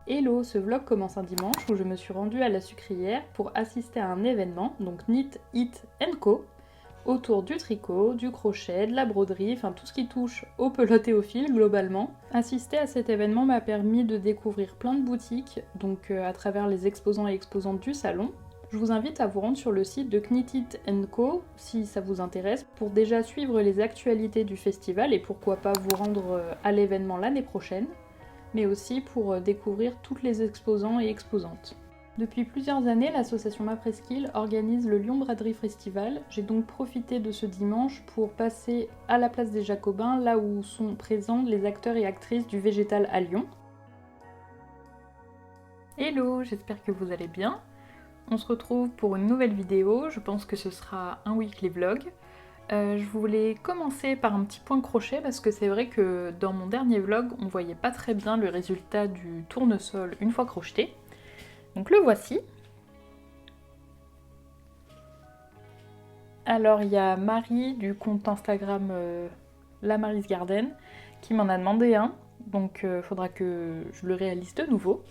Hello, ce vlog commence un dimanche où je me suis rendue à la sucrière pour assister à un événement, donc Knit, It & Co, autour du tricot, du crochet, de la broderie, enfin tout ce qui touche au pelote et au fil globalement. Assister à cet événement m'a permis de découvrir plein de boutiques, donc à travers les exposants et exposantes du salon. Je vous invite à vous rendre sur le site de Knit It & Co si ça vous intéresse pour déjà suivre les actualités du festival et pourquoi pas vous rendre à l'événement l'année prochaine, mais aussi pour découvrir toutes les exposants et exposantes. Depuis plusieurs années, l'association Ma Presqu'île organise le Lyon Braderie Festival. J'ai donc profité de ce dimanche pour passer à la place des Jacobins, là où sont présents les acteurs et actrices du Végétal à Lyon. Hello, j'espère que vous allez bien. On se retrouve pour une nouvelle vidéo, je pense que ce sera un weekly vlog. Je voulais commencer par un petit point crochet parce que c'est vrai que dans mon dernier vlog, on voyait pas très bien le résultat du tournesol une fois crocheté. Donc le voici. Alors il y a Marie du compte Instagram La Mary's Garden qui m'en a demandé un, donc faudra que je le réalise de nouveau.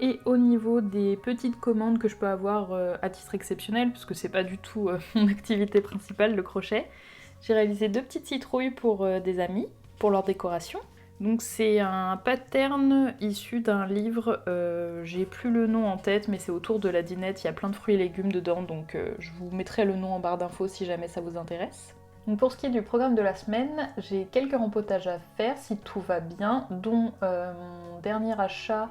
Et au niveau des petites commandes que je peux avoir à titre exceptionnel, parce que c'est pas du tout mon activité principale, le crochet, j'ai réalisé 2 petites citrouilles pour des amis, pour leur décoration. Donc c'est un pattern issu d'un livre, j'ai plus le nom en tête, mais c'est autour de la dinette, il y a plein de fruits et légumes dedans, donc je vous mettrai le nom en barre d'infos si jamais ça vous intéresse. Donc pour ce qui est du programme de la semaine, j'ai quelques rempotages à faire si tout va bien, dont mon dernier achat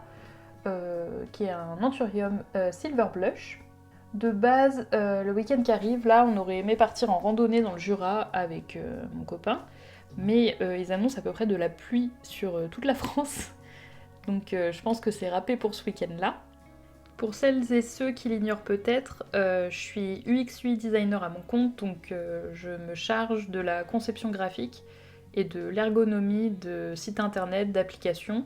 qui est un Anthurium Silver Blush. De base, le week-end qui arrive, là, on aurait aimé partir en randonnée dans le Jura avec mon copain, mais ils annoncent à peu près de la pluie sur toute la France, donc je pense que c'est râpé pour ce week-end-là. Pour celles et ceux qui l'ignorent peut-être, je suis UX/UI designer à mon compte, donc je me charge de la conception graphique et de l'ergonomie de sites internet, d'applications,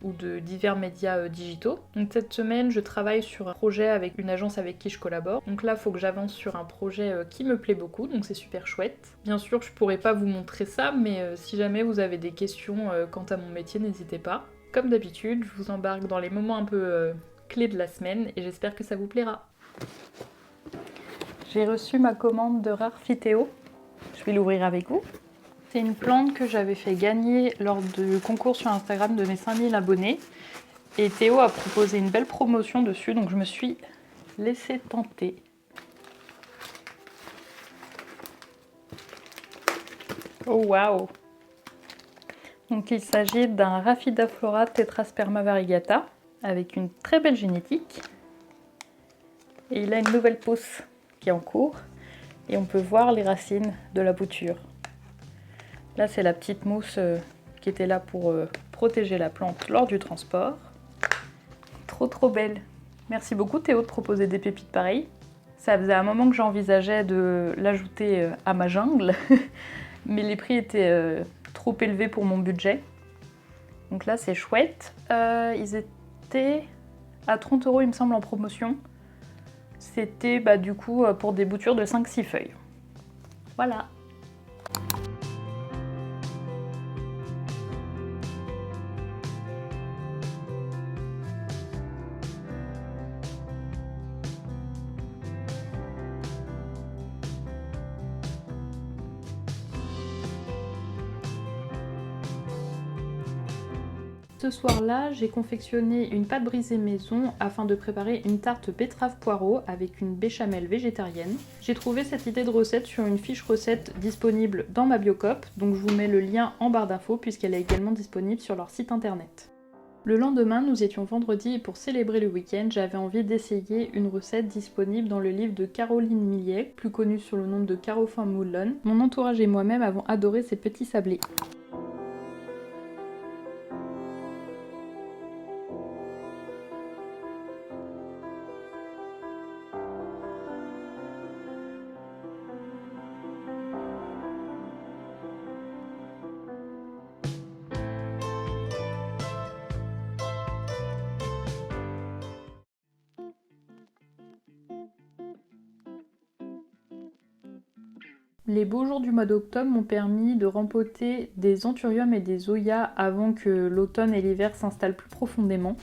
ou de divers médias digitaux. Donc cette semaine, je travaille sur un projet avec une agence avec qui je collabore. Donc là, il faut que j'avance sur un projet qui me plaît beaucoup, donc c'est super chouette. Bien sûr, je pourrais pas vous montrer ça, mais si jamais vous avez des questions quant à mon métier, n'hésitez pas. Comme d'habitude, je vous embarque dans les moments un peu clés de la semaine et j'espère que ça vous plaira. J'ai reçu ma commande de Rarefiteo. Je vais l'ouvrir avec vous. C'est une plante que j'avais fait gagner lors du concours sur Instagram de mes 5000 abonnés. Et Théo a proposé une belle promotion dessus, donc je me suis laissée tenter. Oh waouh! Donc il s'agit d'un Rhaphidaphlora Tetrasperma variegata avec une très belle génétique. Et il a une nouvelle pousse qui est en cours. Et on peut voir les racines de la bouture. Là, c'est la petite mousse qui était là pour protéger la plante lors du transport. Trop belle. Merci beaucoup Théo de proposer des pépites pareilles. Ça faisait un moment que j'envisageais de l'ajouter à ma jungle, mais les prix étaient trop élevés pour mon budget. Donc là, c'est chouette. Ils étaient à 30 € il me semble en promotion. C'était du coup pour des boutures de 5-6 feuilles. Voilà. Ce soir-là, j'ai confectionné une pâte brisée maison afin de préparer une tarte betterave-poireau avec une béchamel végétarienne. J'ai trouvé cette idée de recette sur une fiche recette disponible dans ma Biocop, donc je vous mets le lien en barre d'infos puisqu'elle est également disponible sur leur site internet. Le lendemain, nous étions vendredi et pour célébrer le week-end, j'avais envie d'essayer une recette disponible dans le livre de Caroline Millet, plus connue sous le nom de Caro van Moulon. Mon entourage et moi-même avons adoré ces petits sablés. Les beaux jours du mois d'octobre m'ont permis de rempoter des anthuriums et des zoyas avant que l'automne et l'hiver s'installent plus profondément.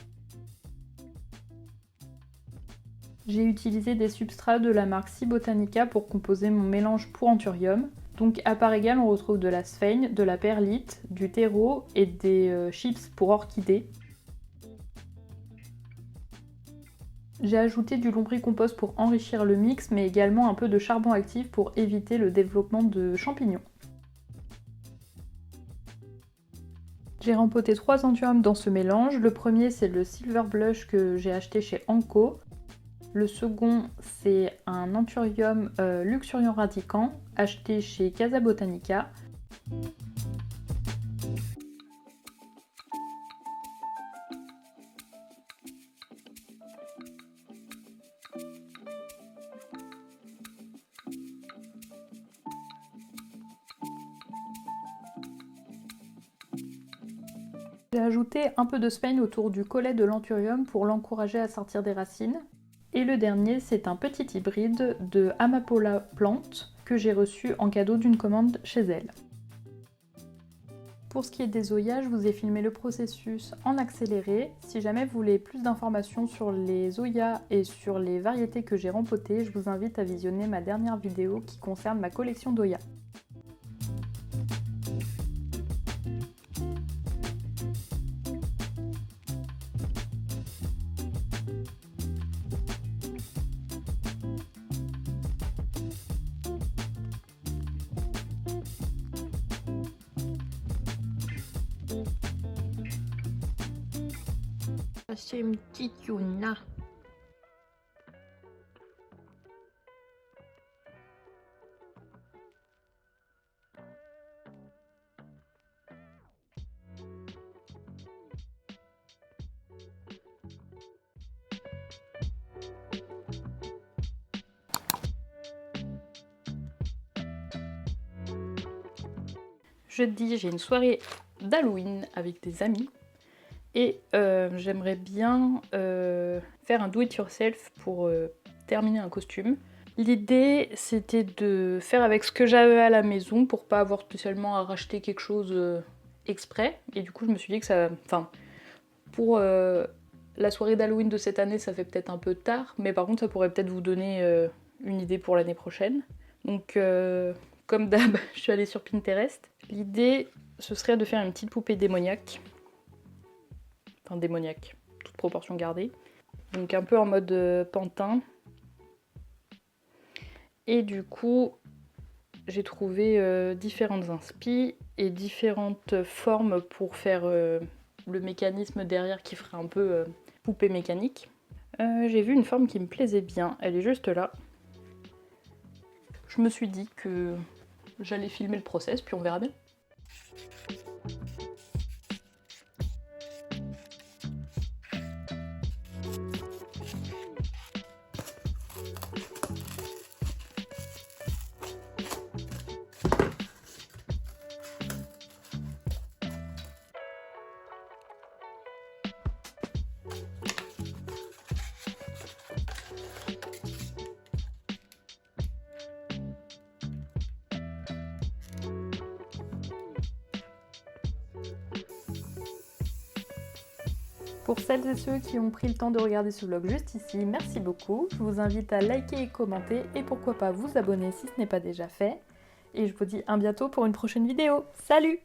J'ai utilisé des substrats de la marque Sea Botanica pour composer mon mélange pour anthurium. Donc à part égale, on retrouve de la sphaigne, de la perlite, du terreau et des chips pour orchidées. J'ai ajouté du lombricompost pour enrichir le mix, mais également un peu de charbon actif pour éviter le développement de champignons. J'ai rempoté 3 anthuriums dans ce mélange. Le premier, c'est le Silver Blush que j'ai acheté chez Anko. Le second, c'est un anthurium luxuriant radicant acheté chez Casa Botanica. J'ai ajouté un peu de sphaigne autour du collet de l'anthurium pour l'encourager à sortir des racines. Et le dernier, c'est un petit hybride de Amapola plante que j'ai reçu en cadeau d'une commande chez elle. Pour ce qui est des zoyas, je vous ai filmé le processus en accéléré. Si jamais vous voulez plus d'informations sur les zoyas et sur les variétés que j'ai rempotées, je vous invite à visionner ma dernière vidéo qui concerne ma collection d'Oya. C'est une petite Yuna. Jeudi, j'ai une soirée d'Halloween avec des amis. Et j'aimerais bien faire un do-it-yourself pour terminer un costume. L'idée, c'était de faire avec ce que j'avais à la maison pour pas avoir spécialement à racheter quelque chose exprès. Et du coup, je me suis dit que ça... Enfin, pour la soirée d'Halloween de cette année, ça fait peut-être un peu tard. Mais par contre, ça pourrait peut-être vous donner une idée pour l'année prochaine. Donc, comme d'hab, je suis allée sur Pinterest. L'idée, ce serait de faire une petite poupée démoniaque. Enfin démoniaque, toute proportion gardée. Donc un peu en mode pantin. Et du coup, j'ai trouvé différentes inspi et différentes formes pour faire le mécanisme derrière qui ferait un peu poupée mécanique. J'ai vu une forme qui me plaisait bien, elle est juste là. Je me suis dit que j'allais filmer le process, puis on verra bien. Pour celles et ceux qui ont pris le temps de regarder ce vlog juste ici, merci beaucoup. Je vous invite à liker et commenter et pourquoi pas vous abonner si ce n'est pas déjà fait. Et je vous dis à bientôt pour une prochaine vidéo. Salut!